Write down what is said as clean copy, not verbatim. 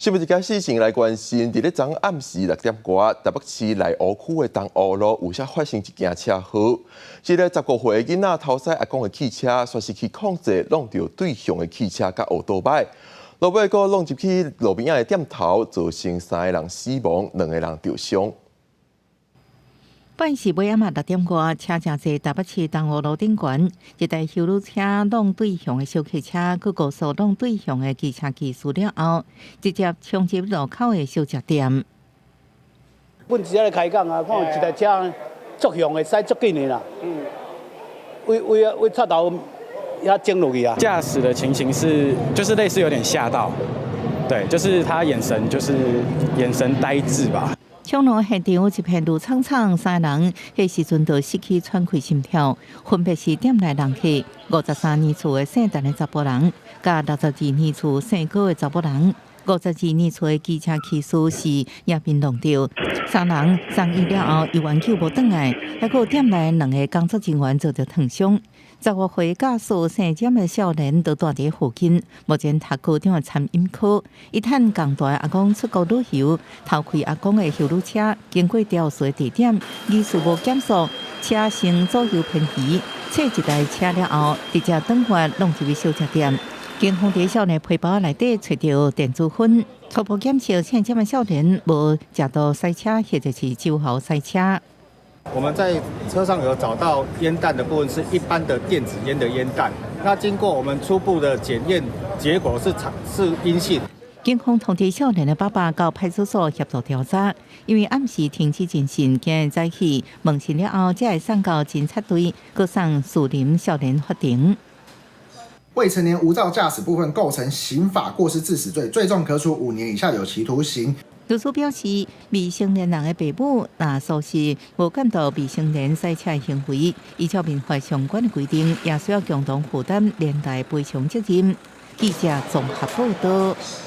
新闻一开始先来关心，伫咧昨暗时6点多，台北市内湖区的东湖路有啥发生一件车祸。一个19岁的囡仔偷驶阿公的汽车，却失去控制，撞到对向的汽车甲乌倒摆，落尾佫撞入去路边仔的店头，造成3个人死亡，2个人受伤。半时尾暗6点多，车正在台北市东湖路顶悬，一台修路车撞对向的小客车，去高速撞对向的机车技术了后，直接冲入路口的小食店。阮只咧开讲啊，看有一台车足向的驶足紧的啦，为插头遐整落去啊。驾驶的情形就是类似有点吓到，对，就是他眼神呆滞吧。冲路现场一片绿葱葱，3人迄时阵就失去喘气心跳，分别是店内人客53年厝的姓陈的查甫人，甲62年厝姓高的查甫人。52年厝的机车骑士是也面撞到，3人送医了后，医院救无转来，还有店内2个工作人员遭到烫伤。15岁驾驶姓詹的少年都住伫附近，目前读高中的餐饮科。伊趁共大阿公出国旅游，偷开阿公的修路车，经过肇事的地点，疑似无减速，车身左右偏移，侧一台车了后，直接转发弄入去小食店。警方伫少年皮包内底找到电子烟，初步检测姓詹的少年无驾到赛车或者是酒后赛车。我们在车上有找到烟弹的部分是一般的电子烟的烟弹，那经过我们初步的检验，结果是阴性。警方通知少年的爸爸到派出所协助调查，因为暗时停止侦讯，今日早起问讯了后，才会送到警察队，搁送树林少年法庭。未成年无照驾驶部分构成刑法过失致死罪，最重可处5年以下有期徒刑。律师表示，未成年人的父母若属实无感到未成年赛车的行为，依照民法相关的规定，也需要共同负担连带赔偿责任。记者综合报道。